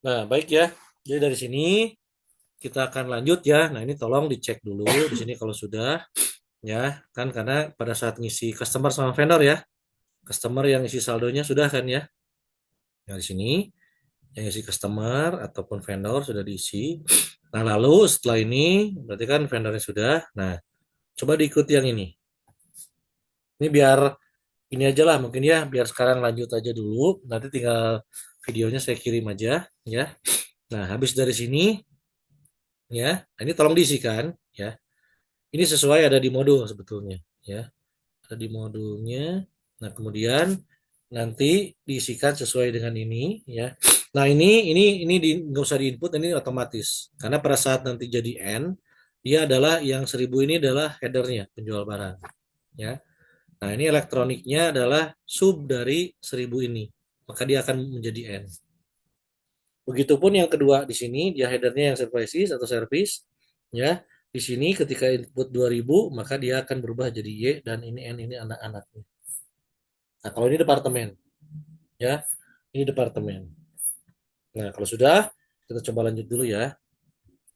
Nah, baik ya. Jadi dari sini kita akan lanjut ya. Nah, ini tolong dicek dulu di sini kalau sudah ya, kan karena pada saat ngisi customer sama vendor ya. Customer yang isi saldonya sudah kan ya. Nah, di sini yang isi customer ataupun vendor sudah diisi. Nah, lalu setelah ini berarti kan vendornya sudah. Nah, coba diikuti yang ini. Ini biar ini aja lah mungkin ya, biar sekarang lanjut aja dulu. Nanti tinggal videonya saya kirim aja ya. Nah, habis dari sini ya, nah ini tolong diisikan ya. Ini sesuai ada di modul sebetulnya ya. Ada di modulnya. Nah, kemudian nanti diisikan sesuai dengan ini ya. Nah, ini nggak usah diinput, ini otomatis. Karena pada saat nanti jadi N, dia adalah yang 1000 ini adalah headernya penjual barang ya. Nah, ini elektroniknya adalah sub dari 1000 ini. Maka dia akan menjadi N. Begitupun yang kedua di sini, dia headernya yang services atau service. Ya, di sini ketika input 2000, maka dia akan berubah jadi Y dan ini N ini anak-anaknya. Nah, kalau ini departemen, ya, ini departemen. Nah, kalau sudah, kita coba lanjut dulu ya.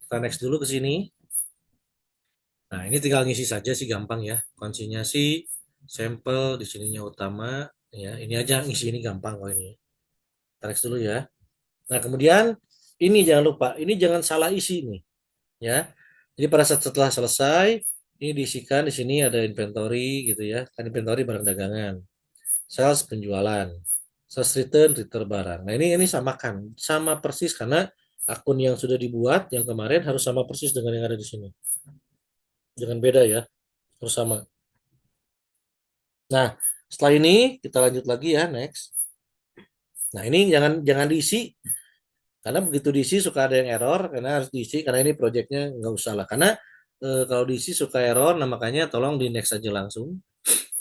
Kita next dulu ke sini. Nah, ini tinggal ngisi saja sih gampang ya. Konsinyasi, sampel, di sininya utama, ya. Ini aja ngisi ini gampang kok ini. Kita next dulu ya. Nah, kemudian ini jangan lupa, ini jangan salah isi nih, ya. Jadi pada saat setelah selesai, ini diisikan di sini ada inventory gitu ya. Kan inventory barang dagangan, sales penjualan, sales return barang. Nah, ini samakan, sama persis karena akun yang sudah dibuat yang kemarin harus sama persis dengan yang ada di sini. Jangan beda ya, harus sama. Nah, setelah ini kita lanjut lagi ya, next. Nah, ini jangan jangan diisi karena begitu diisi suka ada yang error karena harus diisi karena ini projectnya nggak usah lah karena kalau diisi suka error, nah makanya tolong di next aja langsung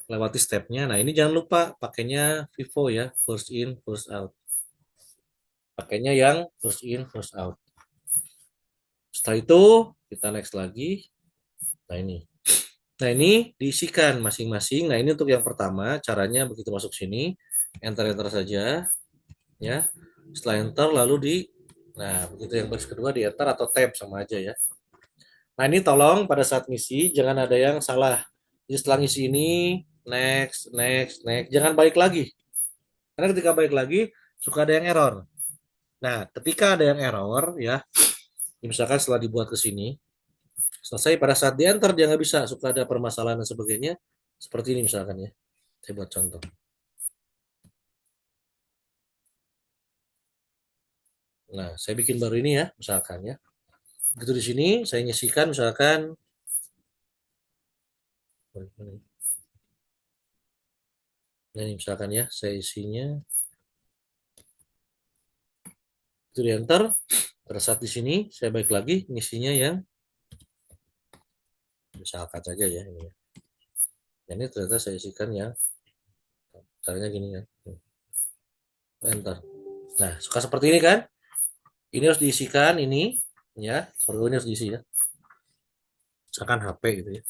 lewati stepnya. Nah, ini jangan lupa pakainya Vivo ya, first in first out, pakainya yang first in first out. Setelah itu kita next lagi. Nah, ini diisikan masing-masing. Nah, ini untuk yang pertama caranya begitu masuk sini enter enter saja ya. Setelah enter lalu di, nah begitu yang baris kedua di enter atau tab sama aja ya. Nah, ini tolong pada saat ngisi jangan ada yang salah. Jadi setelah ngisi ini next next next jangan balik lagi. Karena ketika balik lagi suka ada yang error. Nah, ketika ada yang error ya, misalkan setelah dibuat ke sini selesai pada saat di enter dia nggak bisa, suka ada permasalahan dan sebagainya. Seperti ini misalkan ya. Saya buat contoh. Nah, saya bikin baru ini ya, misalkan ya. Begitu di sini saya nyisikan misalkan, nah, ini misalkan ya, saya isinya itu di enter. Pada saat di sini saya balik lagi ngisinya yang misalkan saja ya ini ya. Ini ternyata saya isikan yang caranya gini ya. Enter. Nah, suka seperti ini kan? Ini harus diisikan ini ya. Sorry, ini harus diisi ya. Misalkan HP gitu ya.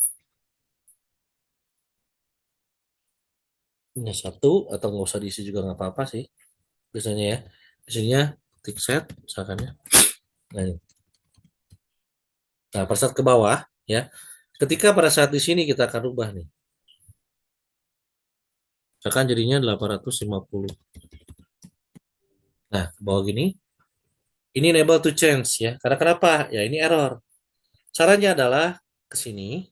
Ini satu atau nggak usah diisi juga nggak apa-apa sih. Biasanya ya. Isinya tick set misalkan ya. Nah, ini. Nah, pada saat ke bawah ya. Ketika pada saat di sini kita akan rubah nih. Misalkan jadinya 850. Nah, ke bawah gini. Ini enable to change ya. Karena kenapa? Ya ini error. Caranya adalah ke sini,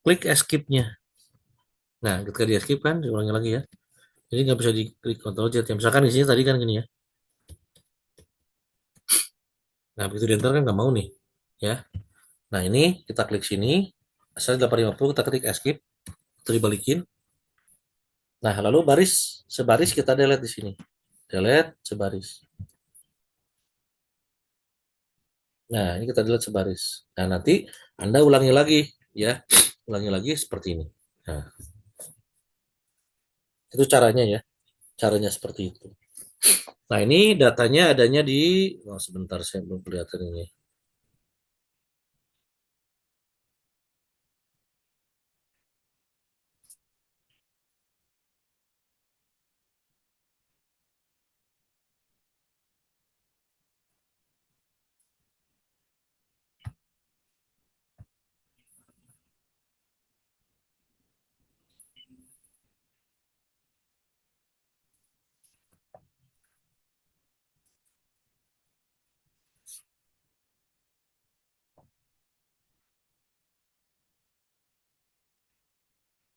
klik escape-nya. Nah, ketika di escape kan, diulangi lagi ya. Jadi nggak bisa diklik Ctrl Z. Ya, misalkan di sini tadi kan gini ya. Nah, begitu di enter kan nggak mau nih. Ya. Nah, ini kita klik sini. Asal 850 kita ketik escape. Terus dibalikin. Nah, lalu sebaris kita delete di sini. Delete sebaris. Nah, ini kita delete sebaris. Nah, nanti Anda ulangi lagi ya. Ulangi lagi seperti ini. Nah, itu caranya ya. Caranya seperti itu. Nah, ini datanya adanya di, oh, sebentar saya belum kelihatan ini.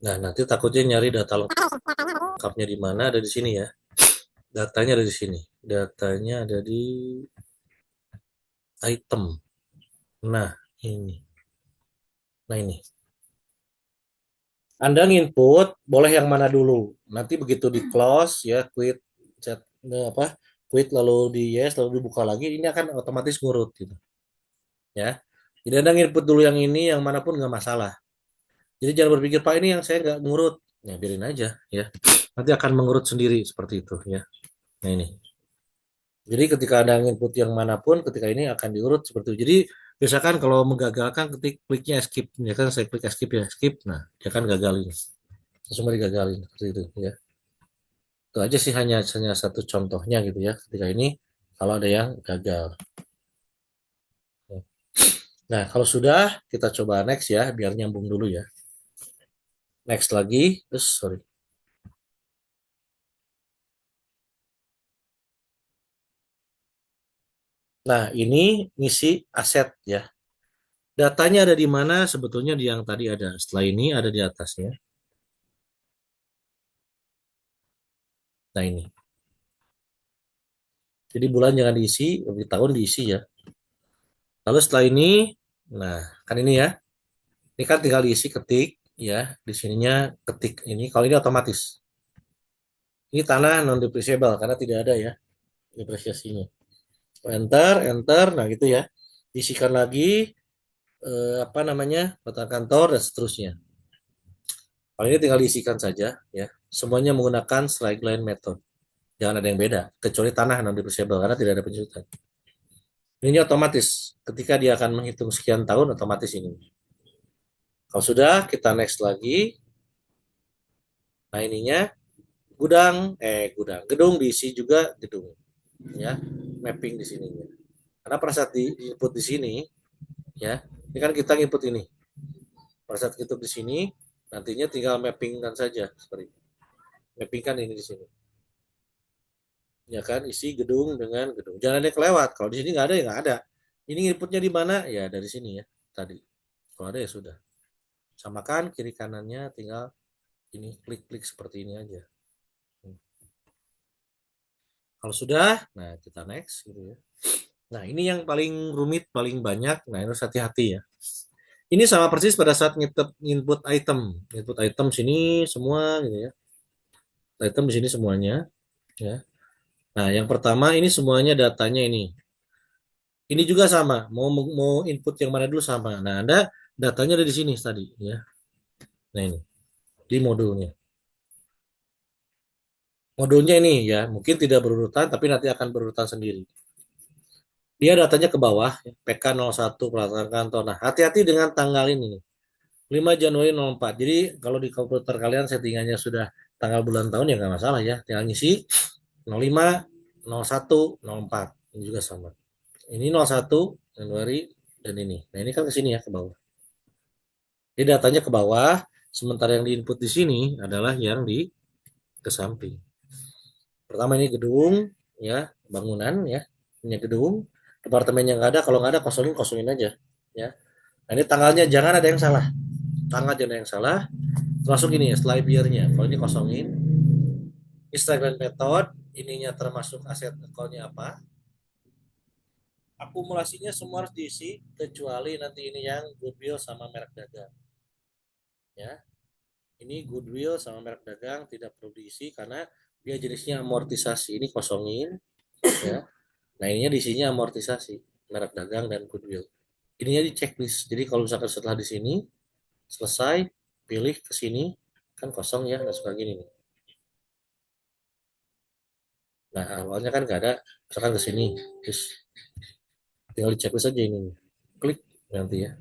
Nah, nanti takutnya nyari data lengkapnya di mana, ada di sini ya. Datanya ada di sini. Datanya ada di item. Nah, ini. Nah, ini. Anda nginput boleh yang mana dulu. Nanti begitu di close ya, quit chat apa? Quit lalu di yes lalu dibuka lagi, ini akan otomatis ngurut gitu ya. Jadi Anda nginput dulu yang ini, yang manapun nggak masalah. Jadi jangan berpikir Pak ini yang saya nggak ngurut. Ya biarin aja ya. Nanti akan mengurut sendiri seperti itu ya. Nah ini. Jadi ketika Anda input yang manapun, ketika ini akan diurut seperti itu. Jadi biasakan kalau menggagalkan ketik kliknya skip, ya kan saya klik skip ya skip, nah dia kan gagal ini, semua digagalin seperti itu ya. Itu aja sih hanya satu contohnya gitu ya. Ketika ini kalau ada yang gagal. Nah kalau sudah kita coba next ya, biar nyambung dulu ya. Next lagi, terus sorry. Nah ini ngisi aset ya. Datanya ada di mana? Sebetulnya di yang tadi ada. Setelah ini ada di atasnya. Nah ini. Jadi bulan jangan diisi, tapi tahun diisi ya. Lalu setelah ini, nah kan ini ya. Ini kan tinggal diisi ketik ya. Di sininya ketik ini. Kalau ini otomatis. Ini tanah non depreciable karena tidak ada ya depresiasinya. Enter, enter. Nah gitu ya. Diisikan lagi apa namanya batang kantor dan seterusnya. Kalau ini tinggal diisikan saja ya. Semuanya menggunakan slide line method. Jangan ada yang beda, kecuali tanah non depreciable karena tidak ada penjutaan. Ini otomatis. Ketika dia akan menghitung sekian tahun, otomatis ini. Kalau sudah, kita next lagi. Nah ininya gedung diisi juga gedung, ya, mapping di sininya. Karena pada saat di input di sini, ya, ini kan kita input ini. Pada saat input di sini, nantinya tinggal mappingkan saja seperti ini. Mappingkan ini di sini, ya kan, isi gedung dengan gedung. Jangan ada yang kelewat. Kalau di sini nggak ada ya nggak ada. Ini inputnya di mana? Ya dari sini ya tadi. Kalau ada ya sudah. Samakan kiri kanannya, tinggal ini klik-klik seperti ini aja. Kalau sudah, nah kita next gitu ya. Nah ini yang paling rumit, paling banyak. Nah harus hati-hati ya. Ini sama persis pada saat input item. Input item sini semua gitu ya. Item di sini semuanya ya. Nah yang pertama ini semuanya datanya ini. Ini juga sama. Mau input yang mana dulu sama. Nah Anda datanya ada di sini tadi ya. Nah ini di modulnya. Modulnya ini ya, mungkin tidak berurutan tapi nanti akan berurutan sendiri. Dia datanya ke bawah, PK01 pelaksanaan kantor. Nah, hati-hati dengan tanggal ini nih. 5 Januari 04. Jadi kalau di komputer kalian settingannya sudah tanggal bulan tahun ya nggak masalah ya. Tinggal ngisi 05, 01, 04. Ini juga sama. Ini 01 Januari dan ini. Nah, ini kan ke sini ya ke bawah. Jadi datanya ke bawah, sementara yang diinput di sini adalah yang di ke samping. Pertama ini gedung ya, bangunan ya. Ini gedung, departemennya nggak ada, kalau nggak ada kosongin kosongin aja ya. Nah, ini tanggalnya jangan ada yang salah. Tanggal jangan ada yang salah. Termasuk ini ya, slide year-nya. Kalau ini kosongin. Instagram method, ininya termasuk aset account-nya apa. Akumulasinya semua harus diisi, kecuali nanti ini yang goodwill sama merek dagang. Ya, ini goodwill sama merek dagang tidak perlu diisi karena dia jenisnya amortisasi. Ini kosongin. Ya. Nah ininya diisinya amortisasi, merek dagang dan goodwill. Ininya di checklist. Jadi kalau misalkan setelah di sini selesai, pilih ke sini, kan kosong ya, nggak suka gini nih. Nah, awalnya kan nggak ada, misalkan ke sini, terus tinggal di checklist aja ini. Klik nanti ya.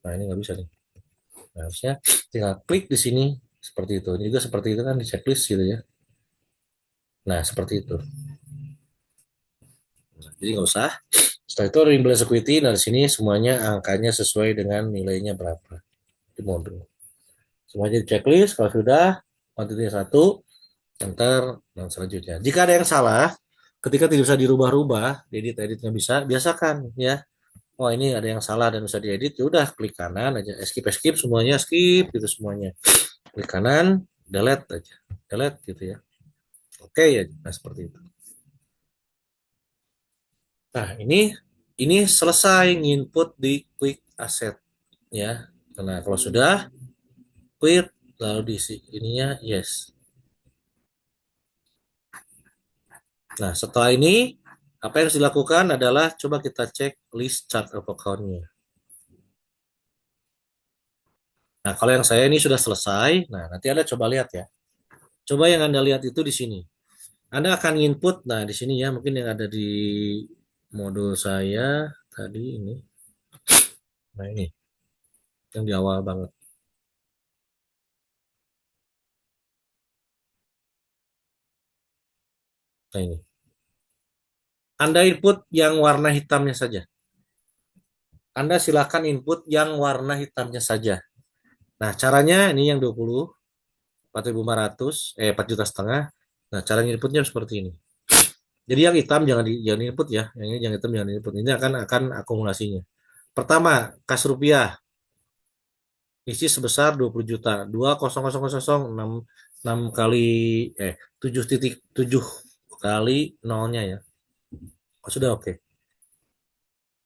Nah, ini nggak bisa nih. Nah, harusnya tinggal klik di sini seperti itu. Ini juga seperti itu kan di checklist gitu ya. Nah, seperti itu. Nah, jadi nggak usah. Setelah itu reimburse equity, nah di sini semuanya angkanya sesuai dengan nilainya berapa di modul. Semuanya di checklist, kalau sudah, kuantitasnya satu, enter, dan selanjutnya. Jika ada yang salah, ketika tidak bisa dirubah-rubah, edit-editnya bisa, biasakan ya. oh ini ada yang salah dan bisa diedit, ya udah klik kanan aja, skip skip semuanya, skip gitu semuanya, klik kanan, delete aja, delete gitu ya. Oke ya, nah seperti itu. Nah ini selesai input di quick asset ya. Nah kalau sudah quit, lalu di ininya yes. Nah setelah ini apa yang harus dilakukan adalah coba kita cek list chart of account-nya. Nah kalau yang saya ini sudah selesai, nah nanti Anda coba lihat ya. Coba yang Anda lihat itu di sini. Anda akan input, nah di sini ya mungkin yang ada di modul saya tadi ini. Nah ini yang di awal banget. Nah ini. Anda input yang warna hitamnya saja. Anda silakan input yang warna hitamnya saja. Nah, caranya ini yang 4.500, 4 juta setengah. Nah, cara inputnya seperti ini. Jadi yang hitam jangan input ya. Yang ini yang hitam jangan input. Ini akan akumulasinya. Pertama, kas rupiah isi sebesar 20 juta. 20.000 6 kali 7,7 kali nolnya ya. Oh, sudah oke.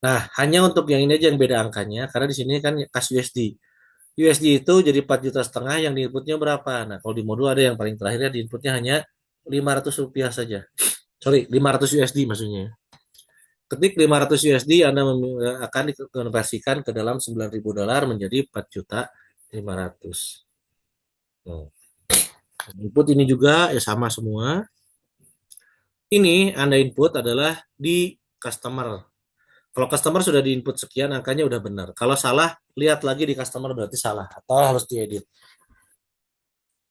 Nah, hanya untuk yang ini aja yang beda angkanya karena di sini kan kas USD. USD itu jadi 4 juta setengah, yang diinputnya berapa? Nah, kalau di modul ada yang paling terakhir ya diinputnya hanya 500 rupiah saja. Sorry, 500 USD maksudnya. Ketik 500 USD, Anda akan dikonversikan ke dalam 9.000 dolar menjadi 4 juta 500. Hmm. Input ini juga ya sama semua. Ini Anda input adalah di customer. Kalau customer sudah diinput sekian, angkanya udah benar. Kalau salah, lihat lagi di customer berarti salah atau harus diedit.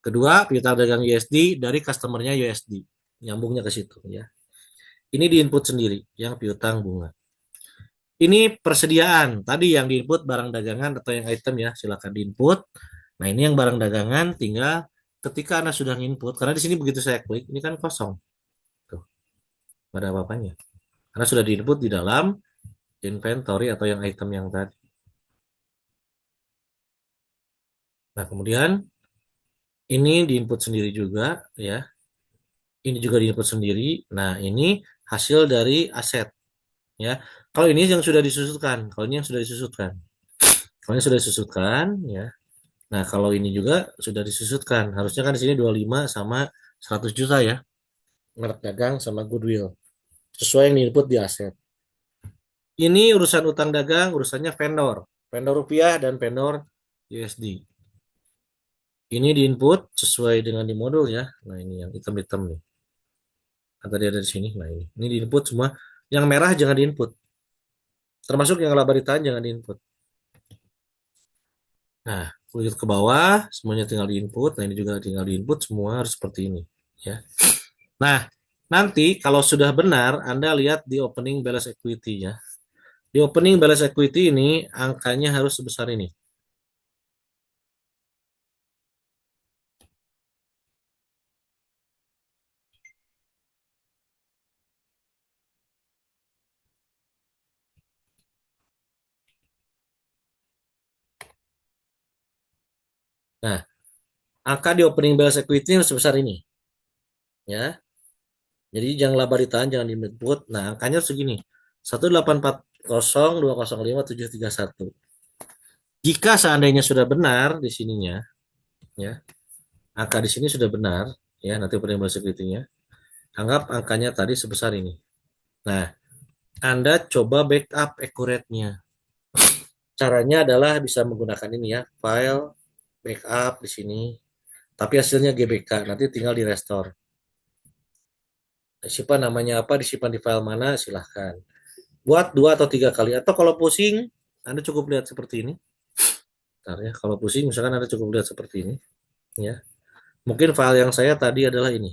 Kedua, piutang dagang USD dari customernya USD. Nyambungnya ke situ ya. Ini diinput sendiri, yang piutang bunga. Ini persediaan. Tadi yang diinput barang dagangan atau yang item ya, silakan diinput. Nah, ini yang barang dagangan tinggal ketika Anda sudah input, karena di sini begitu saya klik, ini kan kosong. Tuh, nggak ada apa-apanya. Karena sudah diinput di dalam inventory atau yang item yang tadi. Nah, kemudian ini diinput sendiri juga ya. Ini juga diinput sendiri. Nah, ini hasil dari aset ya. Kalau ini yang sudah disusutkan, kalau ini yang sudah disusutkan. Kalau ini sudah disusutkan ya. Nah, kalau ini juga sudah disusutkan. Harusnya kan di sini 25 sama 100 juta ya. Merek dagang sama goodwill. Sesuai yang diinput di aset. Ini urusan utang dagang, urusannya vendor. Vendor rupiah dan vendor USD. Ini diinput sesuai dengan di modul ya. Nah, ini yang hitam-hitam nih. Kan tadi ada di sini. Nah, ini diinput semua. Yang merah jangan diinput. Termasuk yang laba ditahan jangan diinput. Nah, begitu ke bawah, semuanya tinggal diinput. Nah, ini juga tinggal diinput, semua harus seperti ini. Ya. Nah, nanti kalau sudah benar, Anda lihat di opening balance equity ya. Di opening balance equity ini, angkanya harus sebesar ini. Nah, angka di opening balance equity harus sebesar ini. Ya. Jadi jangan laba ditahan, jangan diinput. Nah, angkanya harus segini. 18402057731. Jika seandainya sudah benar di sininya, ya, angka di sini sudah benar, ya, nanti penerima security-nya, anggap angkanya tadi sebesar ini. Nah, Anda coba backup accurate-nya. Caranya adalah bisa menggunakan ini ya, file backup di sini, tapi hasilnya GBK, nanti tinggal di restore. Simpan namanya apa, disimpan di file mana, silahkan. Buat 2 atau 3 kali, atau kalau pusing, Anda cukup lihat seperti ini. Bentar ya, kalau pusing misalkan Anda cukup lihat seperti ini, ya. Mungkin file yang saya tadi adalah ini,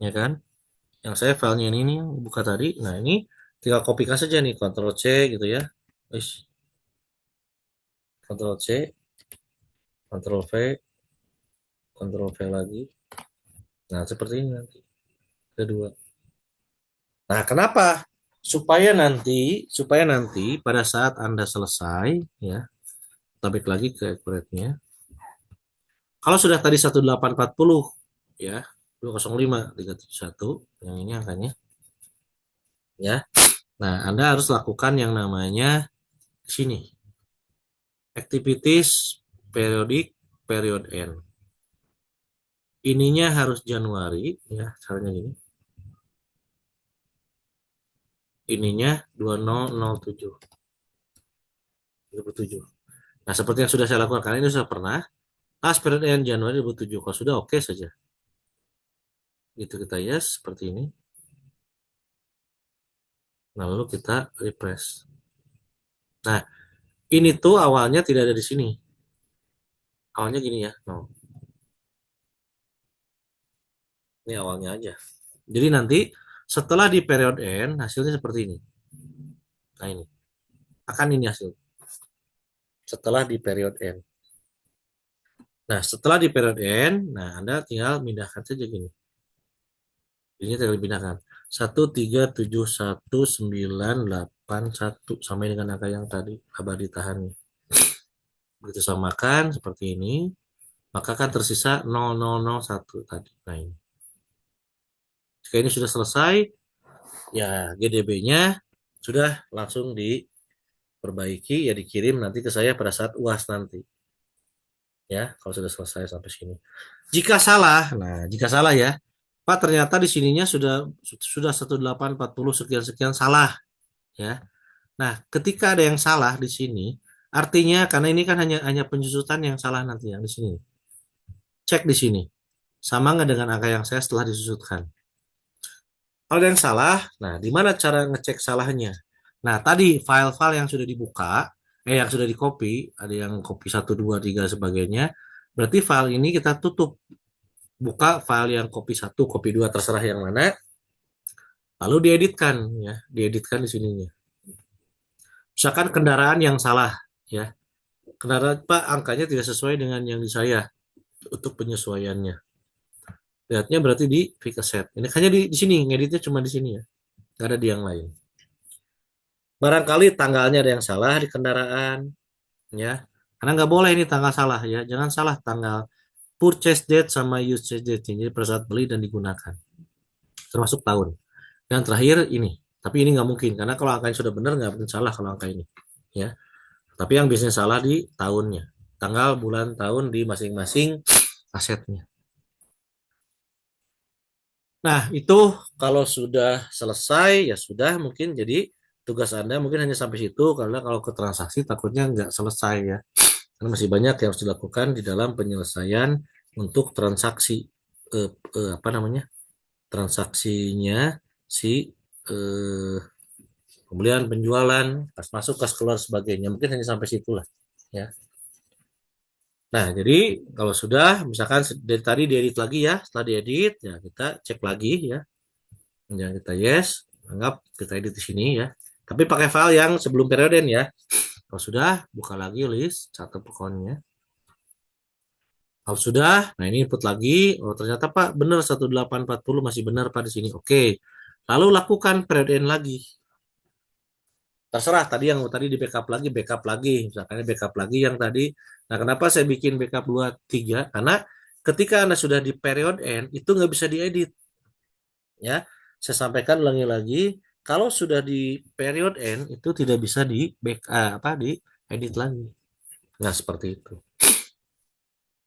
ya kan? Yang saya filenya ini nih, buka tadi. Nah, ini tinggal copykan saja nih, Ctrl C gitu ya. Wis, Ctrl C, Ctrl V, Ctrl V lagi. Nah, seperti ini nanti. Kedua. Nah, kenapa? supaya nanti pada saat Anda selesai ya, kita balik lagi ke accurate-nya. Kalau sudah tadi 1840 ya, 205.371 yang ini angkanya ya. Nah, Anda harus lakukan yang namanya sini. Activities periodic period end. Ininya harus Januari ya, caranya gini. Ininya 2007. 2007. Nah, seperti yang sudah saya lakukan kali ini sudah pernah. Last period end Januari 2007. Kalau sudah oke saja. Gitu kita yes seperti ini. Nah, lalu kita refresh. Nah, ini tuh awalnya tidak ada di sini. Awalnya gini ya. No. Ini awalnya aja. Jadi nanti setelah di period end hasilnya seperti ini. Nah, ini. Akan ini hasil. Setelah di period end. Nah, setelah di period end, nah Anda tinggal pindahkan saja gini. Ini tinggal dipindahkan. 1371981 sampai dengan angka yang tadi abadi tahan. Begitu samakan seperti ini, maka kan tersisa 0001 tadi. Nah, ini. Jika ini sudah selesai, ya GDB-nya sudah langsung diperbaiki, ya dikirim nanti ke saya pada saat UAS nanti. Ya, kalau sudah selesai sampai sini. Jika salah, nah jika salah ya, Pak ternyata di sininya sudah 1840 sekian-sekian salah ya. Nah, ketika ada yang salah di sini, artinya karena ini kan hanya penjusutan yang salah nanti yang di sini. Cek di sini. Sama nggak dengan angka yang saya setelah disusutkan? Kalau ada yang salah, nah di mana cara ngecek salahnya? Nah, tadi file-file yang sudah dibuka, yang sudah di copy, ada yang copy 1, 2, 3 sebagainya, berarti file ini kita tutup. Buka file yang copy 1, copy 2, terserah yang mana, lalu dieditkan ya, dieditkan di sininya. Misalkan kendaraan yang salah ya. Kendaraan Pak angkanya tidak sesuai dengan yang di saya untuk penyesuaiannya. Lihatnya berarti di fix set. Ini hanya di sini, ngeditnya cuma di sini ya. Nggak ada di yang lain. Barangkali tanggalnya ada yang salah di kendaraan ya. Karena nggak boleh ini tanggal salah ya. Jangan salah tanggal purchase date sama usage date. Jadi pada saat beli dan digunakan. Termasuk tahun. Yang terakhir ini. Tapi ini nggak mungkin. Karena kalau angkanya sudah benar nggak mungkin salah kalau angka ini. Ya. Tapi yang biasanya salah di tahunnya. Tanggal, bulan, tahun di masing-masing asetnya. Nah, itu kalau sudah selesai, ya sudah mungkin jadi tugas Anda mungkin hanya sampai situ, karena kalau ke transaksi takutnya nggak selesai ya. Karena masih banyak yang harus dilakukan di dalam penyelesaian untuk transaksi, apa namanya, transaksinya si eh, pembelian, penjualan, kas masuk, kas keluar, sebagainya. Mungkin hanya sampai situlah ya. Nah, jadi kalau sudah, misalkan dari tadi diedit lagi ya, setelah diedit, ya kita cek lagi ya. Jangan kita yes, anggap kita edit di sini ya. Tapi pakai file yang sebelum periode ya. Kalau sudah, buka lagi list, catat pokoknya. Kalau sudah, nah ini input lagi. Oh ternyata Pak benar 1840 masih benar Pak di sini. Oke. Lalu lakukan periode lagi. Terserah tadi yang tadi di backup lagi. Misalkan backup lagi yang tadi. Nah kenapa saya bikin backup 2, 3? Karena ketika Anda sudah di period end, itu nggak bisa diedit. Ya, saya sampaikan ulangi lagi, kalau sudah di period end itu tidak bisa di di edit lagi. Nah, seperti itu.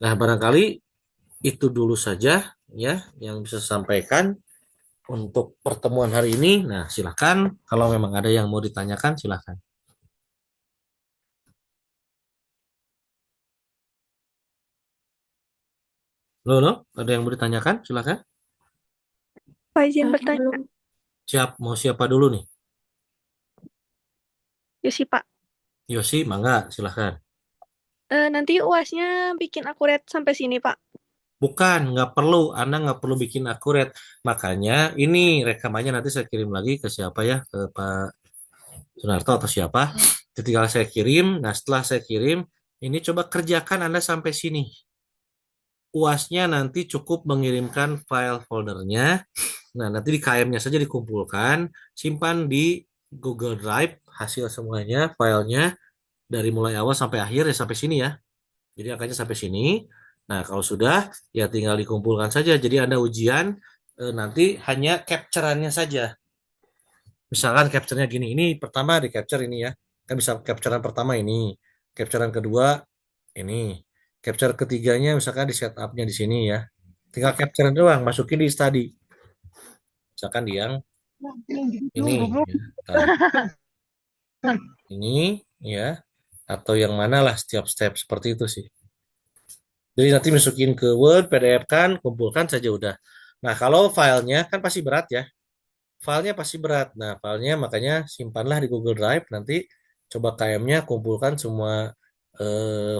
Nah, barangkali itu dulu saja ya yang bisa saya sampaikan untuk pertemuan hari ini. Nah, silakan kalau memang ada yang mau ditanyakan silakan. Loh, ada yang mau ditanyakan? Silakan. Pak izin bertanya. Siap, mau siapa dulu nih? Ya sih Pak. Yosi, mangga, silakan. Nanti UASnya bikin akurat sampai sini Pak. Bukan, nggak perlu. Anda nggak perlu bikin akurat. Makanya ini rekamannya nanti saya kirim lagi ke siapa ya? Ke Pak Sunarto atau siapa. Ketika saya kirim, nah setelah saya kirim, ini coba kerjakan Anda sampai sini. UASnya nanti cukup mengirimkan file foldernya. Nah, nanti di KM-nya saja dikumpulkan, simpan di Google Drive hasil semuanya, filenya dari mulai awal sampai akhir ya sampai sini ya. Jadi angkanya sampai sini. Nah, kalau sudah ya tinggal dikumpulkan saja. Jadi Anda ujian nanti hanya capture-annya saja. Misalkan capture-nya gini, ini pertama di capture ini ya. Kan bisa capture-an pertama ini, capture-an kedua ini, capture ketiganya misalkan di setup-nya di sini ya. Tinggal capture doang, masukin di study. Misalkan di yang ini ya. Nah, ini ya atau yang mana lah setiap step seperti itu sih. Jadi nanti masukin ke Word, PDF kan, kumpulkan saja udah. Nah, kalau filenya kan pasti berat ya. Filenya pasti berat. Nah, filenya makanya simpanlah di Google Drive. Nanti coba KM-nya kumpulkan semua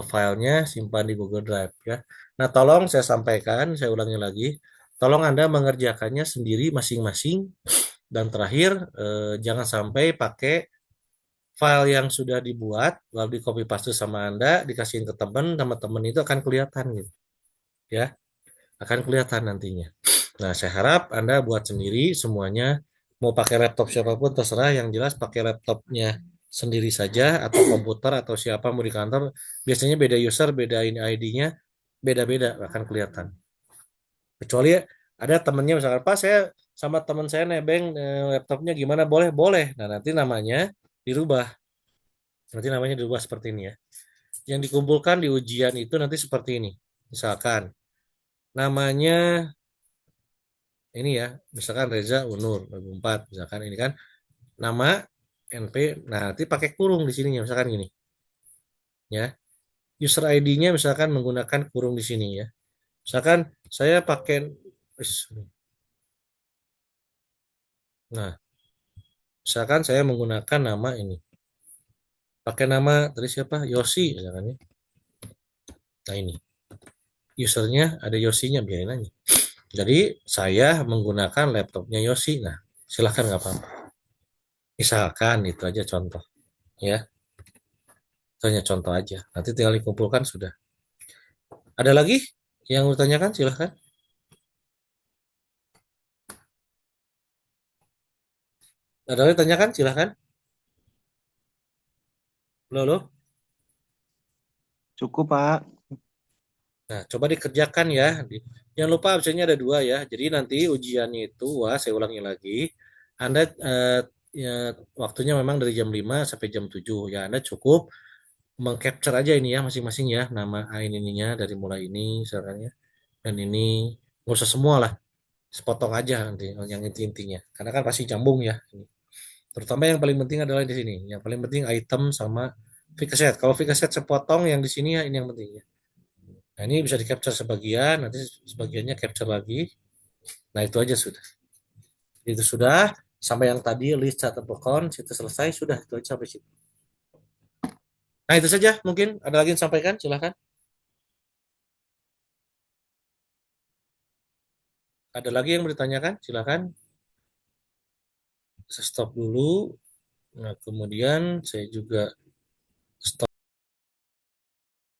filenya, simpan di Google Drive ya. Nah, tolong saya sampaikan, saya ulangi lagi. Tolong Anda mengerjakannya sendiri masing-masing. Dan terakhir, jangan sampai pakai file yang sudah dibuat, lalu di copy paste sama Anda, dikasihin ke teman, sama teman itu akan kelihatan gitu. Ya, akan kelihatan nantinya. Nah, saya harap Anda buat sendiri semuanya. Mau pakai laptop siapapun terserah, yang jelas pakai laptopnya sendiri saja atau komputer atau siapa mau di kantor. Biasanya beda user, beda ini ID-nya, beda-beda akan kelihatan. Kecuali ada temennya misalkan, Pak saya sama teman saya nebeng laptopnya gimana boleh? Boleh. Nah, nanti namanya dirubah. Nanti namanya dirubah seperti ini ya. Yang dikumpulkan di ujian itu nanti seperti ini. Misalkan namanya ini ya, misalkan Reza Unur 2004, misalkan ini kan nama NP, nah nanti pakai kurung di sininya, misalkan gini, ya. User ID-nya misalkan menggunakan kurung di sini ya. Misalkan saya pakai, nah, misalkan saya menggunakan nama ini, pakai nama tadi siapa? Yosi, misalkan ya. Nah ini, usernya ada Yosinya, biarin aja. Jadi saya menggunakan laptopnya Yosi, nah silahkan nggak apa-apa. Misalkan itu aja contoh, ya. Itu hanya contoh aja. Nanti tinggal dikumpulkan sudah. Ada lagi yang mau ditanyakan? Silahkan. Ada lagi tanyakan? Silahkan. Loh, loh. Cukup, Pak. Nah, coba dikerjakan ya. Jangan lupa absennya ada dua ya. Jadi nanti ujiannya itu, wah saya ulangi lagi. Anda ya, waktunya memang dari jam 5 sampai jam 7. Ya, Anda cukup mengcapture aja ini ya masing-masing ya. Nama ininya dari mulai ini misalkan ya. Dan ini nggak usah semua lah. Sepotong aja nanti yang inti-intinya. Karena kan pasti nyambung ya. Terutama yang paling penting adalah di sini. Yang paling penting item sama fixed. Kalau fixed sepotong yang di sini ya ini yang penting ya. Nah, ini bisa di capture sebagian, nanti sebagiannya capture lagi. Nah, itu aja sudah. Itu sudah sampai yang tadi list chart account itu selesai sudah itu aja sampai situ. Nah, itu saja mungkin ada lagi yang sampaikan silahkan. Ada lagi yang mau ditanyakan silahkan. Saya stop dulu. Nah, kemudian saya juga stop.